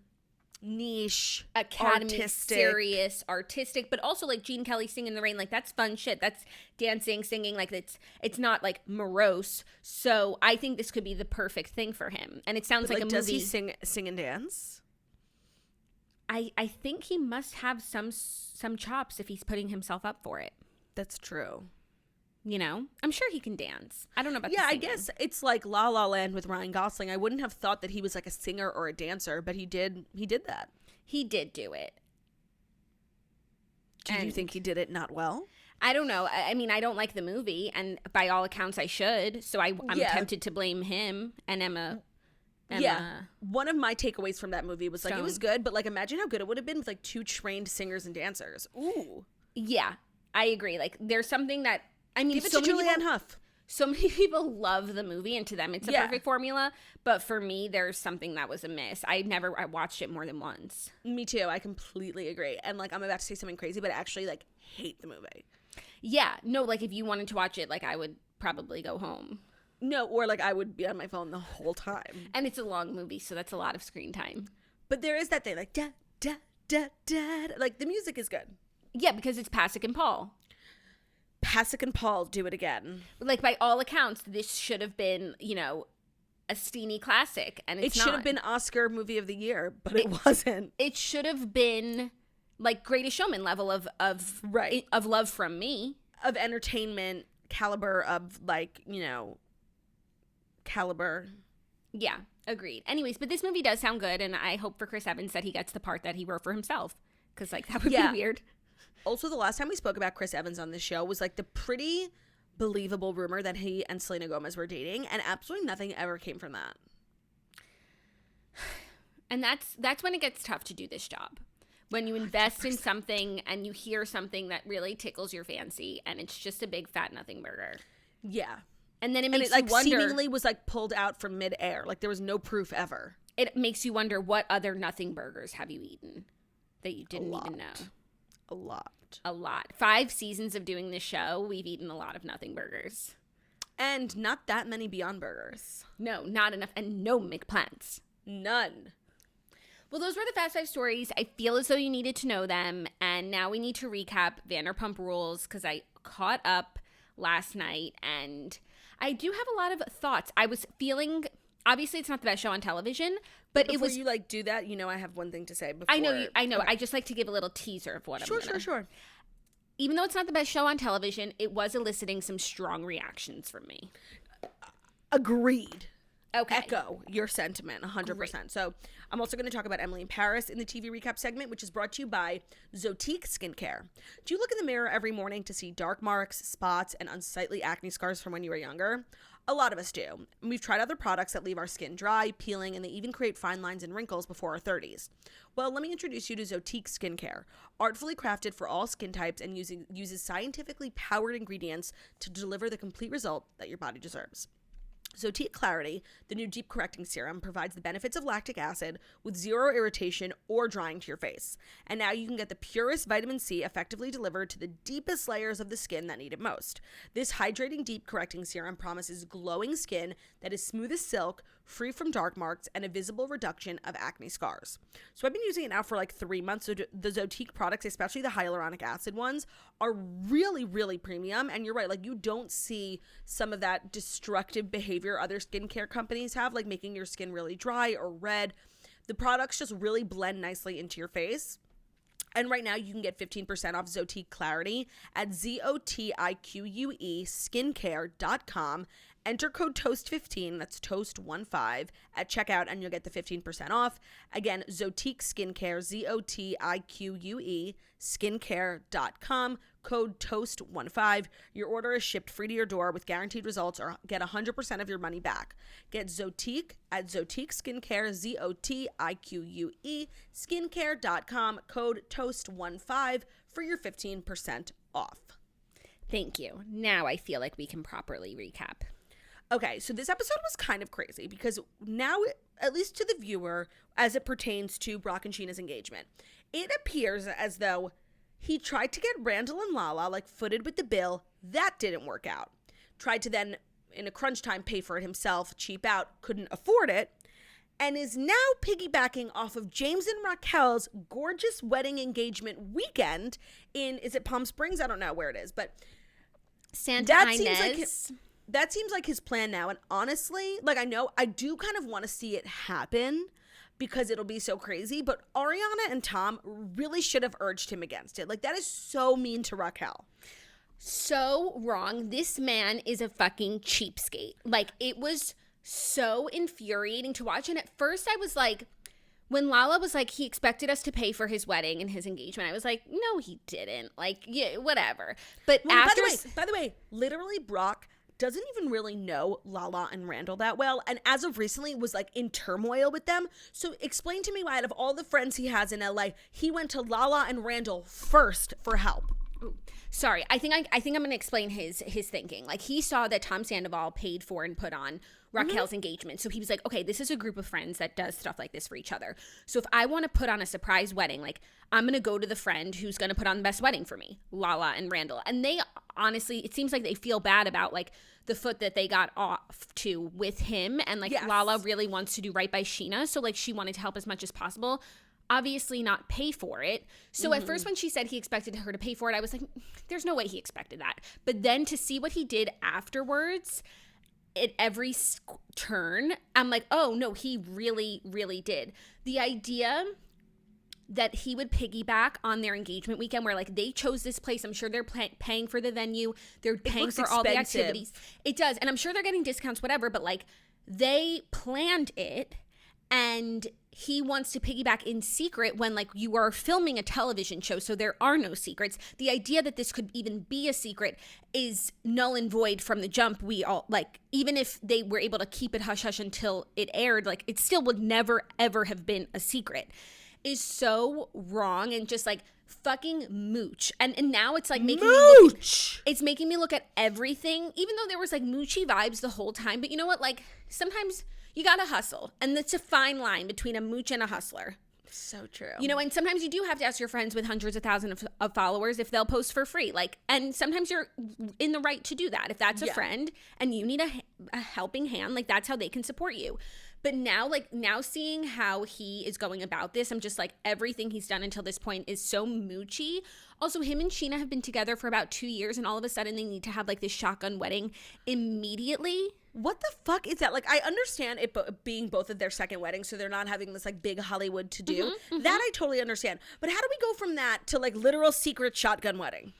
niche, academy, artistic. serious, artistic, but also like Gene Kelly Singing in the Rain, like that's fun shit. That's dancing, singing, like it's not like morose. So I think this could be the perfect thing for him. And it sounds like a movie. Does he sing and dance? I think he must have some chops if he's putting himself up for it. That's true. I'm sure he can dance. I don't know about the I singing. guess it's like La La Land with Ryan Gosling. I wouldn't have thought that he was like a singer or a dancer, but he did that. He did do it. Do you think he did it not well? I don't know. I mean, I don't like the movie, and by all accounts I should, so I'm tempted to blame him and Emma. One of my takeaways from that movie was like, it was good, but like imagine how good it would have been with like two trained singers and dancers. Ooh. Yeah, I agree. Like there's something that, I mean, give it to Julianne Hough. So many people love the movie, and to them it's a perfect formula. But for me, there's something that was amiss. I watched it more than once. Me too. I completely agree. And like, I'm about to say something crazy, but I actually like hate the movie. Yeah. No, like if you wanted to watch it, like I would probably go home. No, or like I would be on my phone the whole time. And it's a long movie, so that's a lot of screen time. But there is that thing, like da da da da. Like the music is good. Yeah, because it's Pasek and Paul. Pasek and Paul do it again. Like by all accounts, this should have been, a steamy classic, and it should have been Oscar Movie of the Year, but it wasn't. It should have been like Greatest Showman level of love from me, of entertainment caliber, of like caliber. Yeah, agreed. Anyways, but this movie does sound good, and I hope for Chris Evans that he gets the part that he wrote for himself, because like that would be weird. Also, the last time we spoke about Chris Evans on this show was like the pretty believable rumor that he and Selena Gomez were dating, and absolutely nothing ever came from that. And that's when it gets tough to do this job. When you invest 100%. In something and you hear something that really tickles your fancy, and it's just a big fat nothing burger. Yeah. And then it makes you you wonder, seemingly was like pulled out from midair. Like there was no proof ever. It makes you wonder, what other nothing burgers have you eaten that you didn't even know? A lot. 5 seasons of doing this show, we've eaten a lot of nothing burgers. And not that many Beyond Burgers. No, not enough. And no McPlants. None. Well, those were the Fast 5 stories. I feel as though you needed to know them. And now we need to recap Vanderpump Rules, because I caught up last night. And I do have a lot of thoughts. I was feeling... Obviously, it's not the best show on television, but before it was... you like do that, I have one thing to say. Before... I know. Okay. I just like to give a little teaser of what I'm gonna... Sure. Even though it's not the best show on television, it was eliciting some strong reactions from me. Agreed. Okay. Echo your sentiment 100%. Great. So I'm also going to talk about Emily in Paris in the TV recap segment, which is brought to you by Zotique Skincare. Do you look in the mirror every morning to see dark marks, spots, and unsightly acne scars from when you were younger? A lot of us do. We've tried other products that leave our skin dry, peeling, and they even create fine lines and wrinkles before our 30s. Well, let me introduce you to Zotique Skincare. Artfully crafted for all skin types and uses scientifically powered ingredients to deliver the complete result that your body deserves. Zotique Clarity, the new deep correcting serum, provides the benefits of lactic acid with zero irritation or drying to your face. And now you can get the purest vitamin C effectively delivered to the deepest layers of the skin that need it most. This hydrating deep correcting serum promises glowing skin that is smooth as silk, free from dark marks, and a visible reduction of acne scars. So I've been using it now for like 3 months. So the Zotique products, especially the hyaluronic acid ones, are really, really premium. And you're right, like you don't see some of that destructive behavior other skincare companies have, like making your skin really dry or red. The products just really blend nicely into your face. And right now you can get 15% off Zotique Clarity at ZOTIQUE skincare.com. Enter code TOAST15, that's TOAST15, at checkout and you'll get the 15% off. Again, Zotique Skincare, ZOTIQUE skincare.com, code TOAST15. Your order is shipped free to your door with guaranteed results or get 100% of your money back. Get Zotique at Zotique Skincare, ZOTIQUE skincare.com, code TOAST15 for your 15% off. Thank you. Now I feel like we can properly recap. Okay, so this episode was kind of crazy because now, at least to the viewer, as it pertains to Brock and Sheena's engagement, it appears as though he tried to get Randall and Lala like footed with the bill. That didn't work out. Tried to then, in a crunch time, pay for it himself, cheap out, couldn't afford it, and is now piggybacking off of James and Raquel's gorgeous wedding engagement weekend in, is it Palm Springs? I don't know where it is, but Santa Ynez. That seems like his plan now. And honestly, like I do kind of want to see it happen because it'll be so crazy. But Ariana and Tom really should have urged him against it. Like that is so mean to Raquel. So wrong. This man is a fucking cheapskate. Like it was so infuriating to watch. And at first I was like, when Lala was like, he expected us to pay for his wedding and his engagement, I was like, no, he didn't. Like, yeah, whatever. But well, after... By the way, literally Brock doesn't even really know Lala and Randall that well. And as of recently was like in turmoil with them. So explain to me why out of all the friends he has in LA, he went to Lala and Randall first for help. Sorry, I think I'm going to explain his thinking. Like he saw that Tom Sandoval paid for and put on Raquel's engagement. So he was like, okay, this is a group of friends that does stuff like this for each other. So if I want to put on a surprise wedding, like I'm going to go to the friend who's going to put on the best wedding for me, Lala and Randall. And they honestly, it seems like they feel bad about like the foot that they got off to with him. And like yes. Lala really wants to do right by Sheena. So like she wanted to help as much as possible. Obviously not pay for it. So at first when she said he expected her to pay for it, I was like, there's no way he expected that. But then to see what he did afterwards at every turn, I'm like, oh no, he really, really did. The idea that he would piggyback on their engagement weekend where like they chose this place. I'm sure they're paying for the venue. They're paying for all the activities. It does. And I'm sure they're getting discounts, whatever, but like they planned it. And he wants to piggyback in secret when like you are filming a television show, so there are no secrets. The idea that this could even be a secret is null and void from the jump. We all like, even if they were able to keep it hush hush until it aired, like it still would never ever have been a secret. Is so wrong and just like fucking mooch. And now it's like making it's making me look at everything, even though there was like moochy vibes the whole time. But you know what? Like sometimes you gotta hustle, and it's a fine line between a mooch and a hustler. So true. You know, and sometimes you do have to ask your friends with hundreds of thousands of followers if they'll post for free. Like, and sometimes you're in the right to do that. If that's a friend and you need a helping hand, like that's how they can support you. But now, like now seeing how he is going about this, I'm just like, everything he's done until this point is so moochy. Also, him and Sheena have been together for about 2 years, and all of a sudden they need to have like this shotgun wedding immediately. What the fuck is that? Like, I understand it being both of their second weddings, so they're not having this like big Hollywood to do. That I totally understand. But how do we go from that to like literal secret shotgun wedding?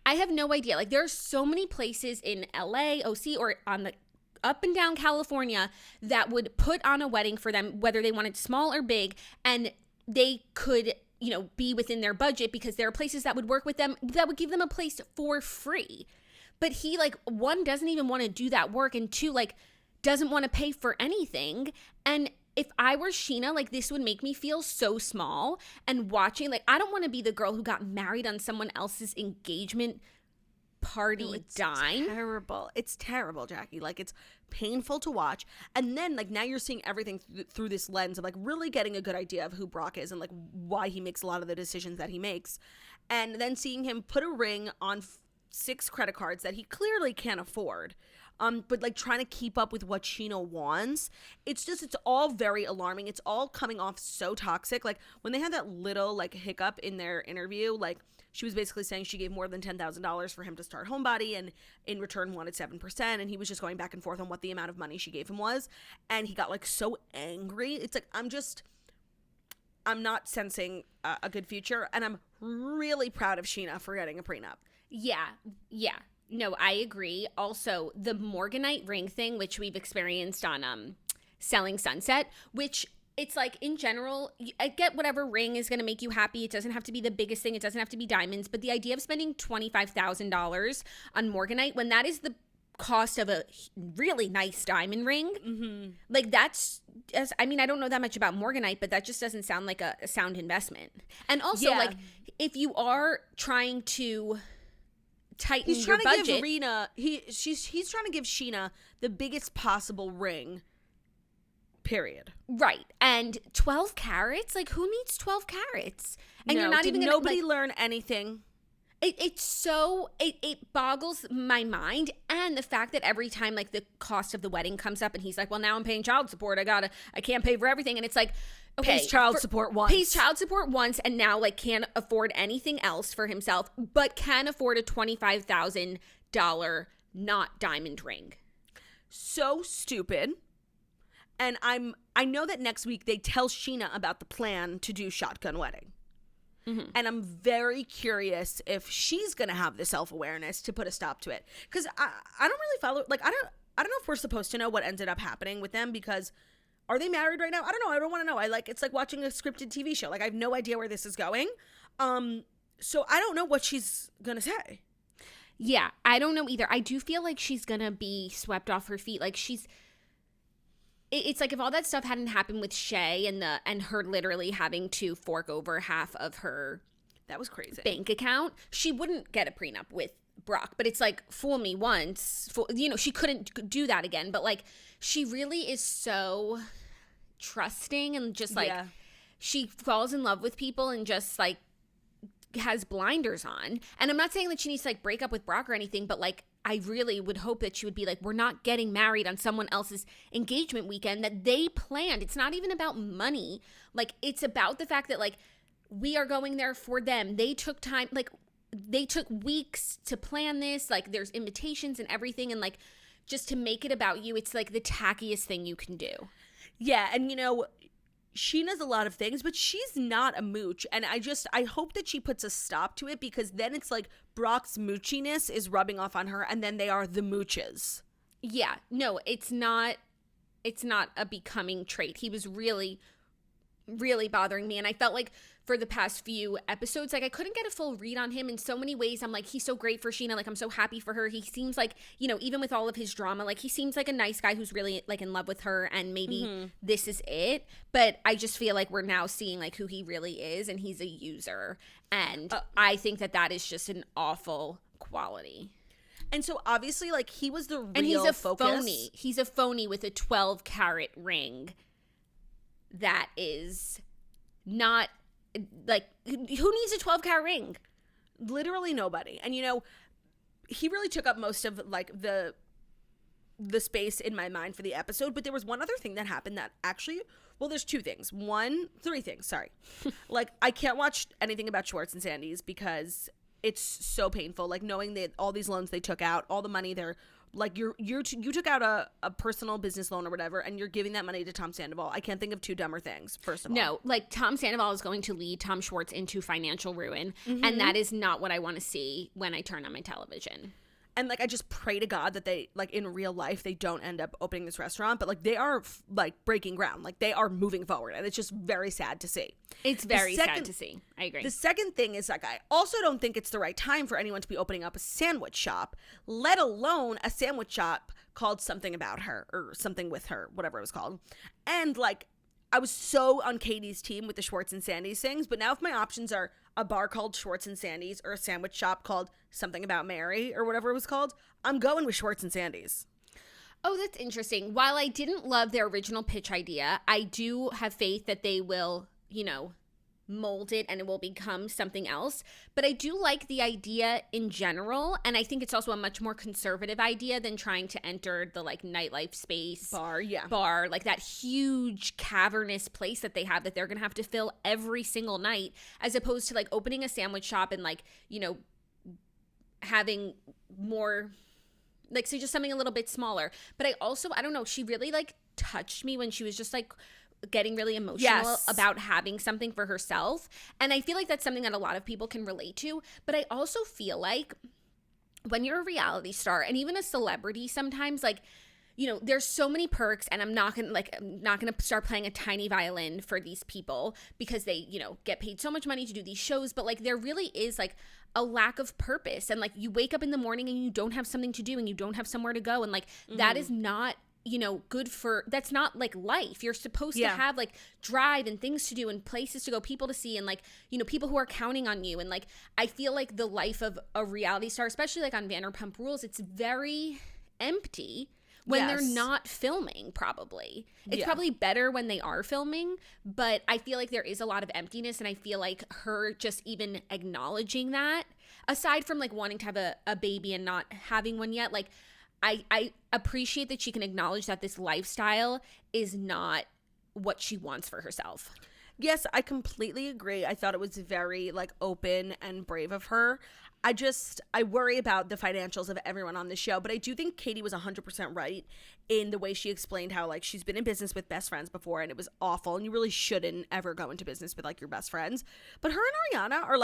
I have no idea. Like, there are so many places in LA, OC, or on the up and down California that would put on a wedding for them, whether they wanted small or big, and they could, you know, be within their budget because there are places that would work with them that would give them a place for free. But he, like, one, doesn't even want to do that work, and two, like, doesn't want to pay for anything. And if I were Sheena, like, this would make me feel so small. And watching, like, I don't want to be the girl who got married on someone else's engagement party dime. Terrible. It's terrible, Jackie. Like, it's painful to watch. And then, like, now you're seeing everything through this lens of, like, really getting a good idea of who Brock is and, like, why he makes a lot of the decisions that he makes. And then seeing him put a ring on 6 credit cards that he clearly can't afford. But, like, trying to keep up with what Sheena wants. It's all very alarming. It's all coming off so toxic. Like, when they had that little, like, hiccup in their interview, like, she was basically saying she gave more than $10,000 for him to start Homebody and in return wanted 7%. And he was just going back and forth on what the amount of money she gave him was. And he got, like, so angry. It's like, I'm not sensing a good future. And I'm really proud of Sheena for getting a prenup. Yeah. No, I agree. Also, the Morganite ring thing, which we've experienced on Selling Sunset, which it's like in general, I get whatever ring is going to make you happy. It doesn't have to be the biggest thing. It doesn't have to be diamonds. But the idea of spending $25,000 on Morganite when that is the cost of a really nice diamond ring, like that's, I mean, I don't know that much about Morganite, but that just doesn't sound like a sound investment. And also, like, if you are trying to tighten your budget. He's trying to give Sheena the biggest possible ring, period. Right. And 12 carats? Like, who needs 12 carats? And you're not even gonna, nobody learn anything. It's so, it boggles my mind. And the fact that every time, like, the cost of the wedding comes up and he's like, well, now I'm paying child support. I can't pay for everything. And it's like, okay, pays child support once and now, like, can't afford anything else for himself, but can afford a $25,000 not diamond ring. So stupid. And I know that next week they tell Sheena about the plan to do shotgun wedding. Mm-hmm. And I'm very curious if she's going to have the self-awareness to put a stop to it. Because I don't really follow, like, I don't know if we're supposed to know what ended up happening with them, because are they married right now? I don't know. I don't want to know. It's like watching a scripted TV show. Like, I have no idea where this is going. So I don't know what she's going to say. Yeah, I don't know either. I do feel like she's going to be swept off her feet. Like, it's like if all that stuff hadn't happened with Shay and her literally having to fork over half of her, that was crazy, bank account, she wouldn't get a prenup with Brock. But it's like, fool me once, she couldn't do that again. But, like, she really is so trusting and just, like, she falls in love with people and just, like, has blinders on. And I'm not saying that she needs to, like, break up with Brock or anything, but, like, I really would hope that she would be like, we're not getting married on someone else's engagement weekend that they planned. It's not even about money. Like, it's about the fact that, like, we are going there for them. They took time, like, they took weeks to plan this. Like, there's invitations and everything. And, like, just to make it about you, it's, like, the tackiest thing you can do. Yeah, and, Sheena's a lot of things, but she's not a mooch. And I hope that she puts a stop to it, because then it's like Brock's moochiness is rubbing off on her, and then they are the mooches. Yeah, no, it's not a becoming trait. He was really, really bothering me. And I felt like for the past few episodes, like, I couldn't get a full read on him in so many ways. I'm like, he's so great for Sheena. Like, I'm so happy for her. He seems like, even with all of his drama, like, he seems like a nice guy who's really, like, in love with her, and maybe this is it. But I just feel like we're now seeing, like, who he really is, and he's a user. And I think that is just an awful quality. And so obviously, like, he was the real and he's a focus. Phony. He's a phony with a 12-carat ring that is not, like, who needs a 12-carat ring? Literally nobody. And, he really took up most of, like, the space in my mind for the episode. But there was one other thing that happened that actually, well, there's three things, sorry. Like, I can't watch anything about Schwartz and Sandy's because it's so painful. Like, knowing that all these loans they took out, all the money they're, like, you took out a personal business loan or whatever, and you're giving that money to Tom Sandoval. I can't think of two dumber things, first of all. No, like, Tom Sandoval is going to lead Tom Schwartz into financial ruin, and that is not what I want to see when I turn on my television. And, like, I just pray to God that they, like, in real life, they don't end up opening this restaurant. But, like, they are, like, breaking ground. Like, they are moving forward. And it's just very sad to see. It's very sad to see. I agree. The second thing is, like, I also don't think it's the right time for anyone to be opening up a sandwich shop, let alone a sandwich shop called Something About Her or Something With Her, whatever it was called. And, like, I was so on Katie's team with the Schwartz and Sandy's things, but now if my options are a bar called Schwartz and Sandy's or a sandwich shop called Something About Mary or whatever it was called, I'm going with Schwartz and Sandy's. Oh, that's interesting. While I didn't love their original pitch idea, I do have faith that they will, mold it and it will become something else. But I do like the idea in general, and I think it's also a much more conservative idea than trying to enter the nightlife space bar, like that huge cavernous place that they have that they're gonna have to fill every single night, as opposed to opening a sandwich shop and having more so just something a little bit smaller. But I don't know, she really touched me when she was just getting really emotional about having something for herself. And I feel like that's something that a lot of people can relate to. But I also feel like when you're a reality star and even a celebrity sometimes, there's so many perks, and I'm not gonna start playing a tiny violin for these people because they, get paid so much money to do these shows. But there really is a lack of purpose, and you wake up in the morning and you don't have something to do and you don't have somewhere to go, and that is not good for, that's not life. You're supposed to have drive and things to do and places to go, people to see, and people who are counting on you. And I feel like the life of a reality star, especially on Vanderpump Rules, it's very empty when they're not filming. Probably it's probably better when they are filming, but I feel like there is a lot of emptiness. And I feel like her just even acknowledging that, aside from wanting to have a baby and not having one yet, I appreciate that she can acknowledge that this lifestyle is not what she wants for herself. Yes, I completely agree. I thought it was very open and brave of her. I worry about the financials of everyone on the show, but I do think Katie was 100% right in the way she explained how she's been in business with best friends before and it was awful, and you really shouldn't ever go into business with your best friends. But her and Ariana are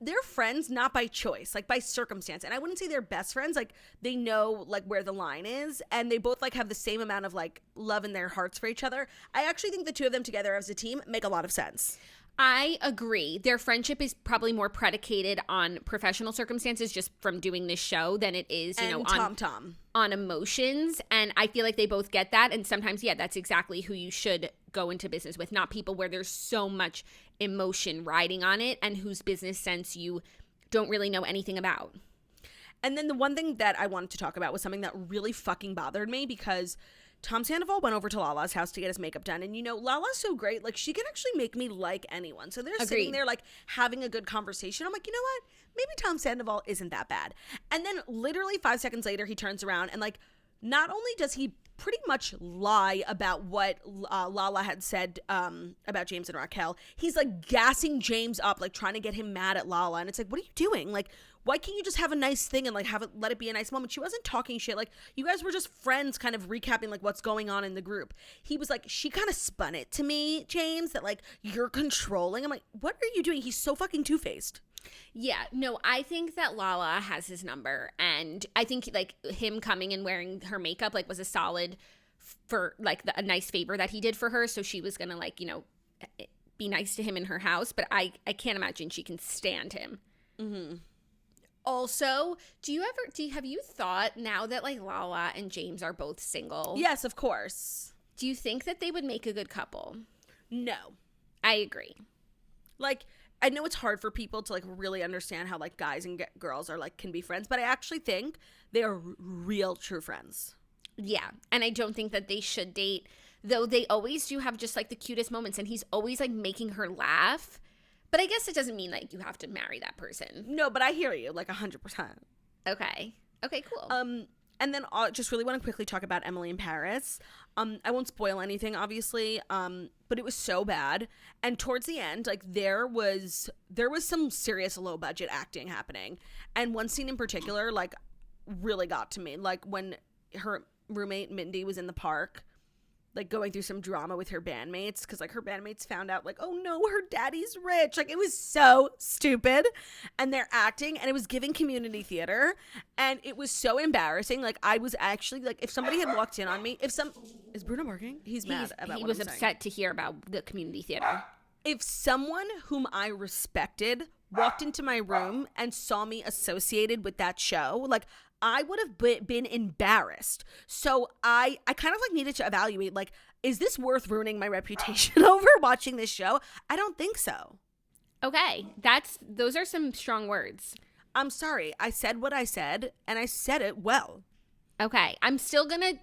they're friends not by choice, by circumstance. And I wouldn't say they're best friends. They know where the line is, and they both have the same amount of love in their hearts for each other. I actually think the two of them together as a team make a lot of sense. I agree. Their friendship is probably more predicated on professional circumstances just from doing this show than it is, on emotions. And I feel like they both get that. And sometimes, that's exactly who you should go into business with, not people where there's so much emotion riding on it and whose business sense you don't really know anything about. And then the one thing that I wanted to talk about was something that really fucking bothered me, because Tom Sandoval went over to Lala's house to get his makeup done. And, Lala's so great. She can actually make me like anyone. So they're sitting there, having a good conversation. I'm you know what? Maybe Tom Sandoval isn't that bad. And then literally 5 seconds later, he turns around and, not only does he pretty much lie about what Lala had said about James and Raquel, he's, gassing James up, trying to get him mad at Lala. And it's what are you doing? Why can't you just have a nice thing and let it be a nice moment? She wasn't talking shit. You guys were just friends kind of recapping what's going on in the group. He was she kind of spun it to me, James, that you're controlling. I'm what are you doing? He's so fucking two-faced. Yeah, no, I think that Lala has his number, and I think him coming and wearing her makeup was a solid for a nice favor that he did for her. So she was gonna be nice to him in her house, but I can't imagine she can stand him. Mm-hmm. Also, have you thought, now that Lala and James are both single? Yes, of course. Do you think that they would make a good couple? No. I agree. I know it's hard for people to really understand how guys and girls are can be friends, but I actually think they are real true friends. Yeah, and I don't think that they should date, though they always do have just the cutest moments, and he's always making her laugh. But I guess it doesn't mean you have to marry that person. No, but I hear you 100%. Okay, cool. And then I just really want to quickly talk about Emily in Paris. I won't spoil anything, obviously, but it was so bad. And towards the end, there was some serious low budget acting happening. And one scene in particular, really got to me. When her roommate Mindy was in the park, going through some drama with her bandmates, because her bandmates found out oh no, her daddy's rich. It was so stupid, and they're acting, and it was giving community theater, and it was so embarrassing. I was actually if somebody had walked in on me, is Bruno barking? He's mad about he what was I'm upset saying. to hear about the community theater. If someone whom I respected walked into my room and saw me associated with that show, I would have been embarrassed. So I kind of needed to evaluate, Is this worth ruining my reputation over watching this show? I don't think so. Okay, those are some strong words. I'm sorry. I said what I said, and I said it well. Okay, I'm still gonna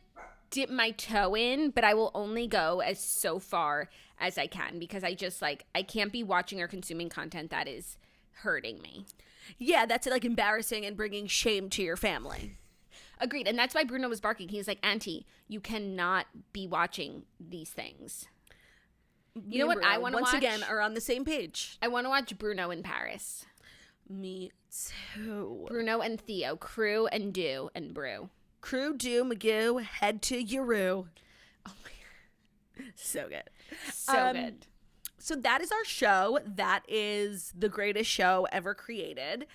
dip my toe in, but I will only go as so far as I can because I just I can't be watching or consuming content that is hurting me. Yeah, that's like embarrassing and bringing shame to your family. Agreed. And that's why Bruno was barking. He was like, Auntie, you cannot be watching these things. You know what Bruno, I want to watch? Once again, are on the same page. I want to watch Bruno in Paris. Me too. Bruno and Theo. Crew and Do and Brew. Crew, Do, Magoo, head to Yuru. Oh my God. So good. So good. So that is our show. That is the greatest show ever created.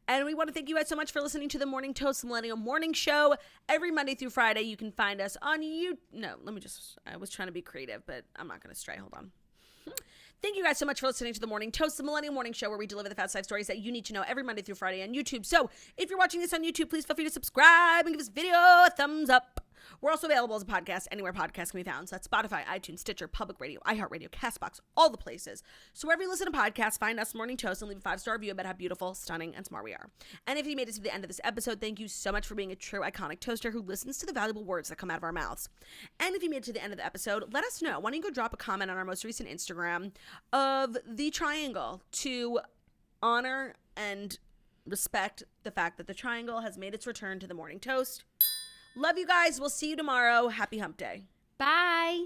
And we want to thank you guys so much for listening to the Morning Toast Millennial Morning Show. Every Monday through Friday, you can find us on YouTube. No, I was trying to be creative, but I'm not going to stray. Hold on. Thank you guys so much for listening to the Morning Toast, the Millennial Morning Show, where we deliver the fast life stories that you need to know every Monday through Friday on YouTube. So if you're watching this on YouTube, please feel free to subscribe and give this video a thumbs up. We're also available as a podcast anywhere podcasts can be found. So that's Spotify, iTunes, Stitcher, Public Radio, iHeartRadio, CastBox, all the places. So wherever you listen to podcasts, find us Morning Toast and leave a 5-star review about how beautiful, stunning, and smart we are. And if you made it to the end of this episode, thank you so much for being a true iconic toaster who listens to the valuable words that come out of our mouths. And if you made it to the end of the episode, let us know. Why don't you go drop a comment on our most recent Instagram of the triangle to honor and respect the fact that the triangle has made its return to the Morning Toast. Love you guys. We'll see you tomorrow. Happy hump day. Bye.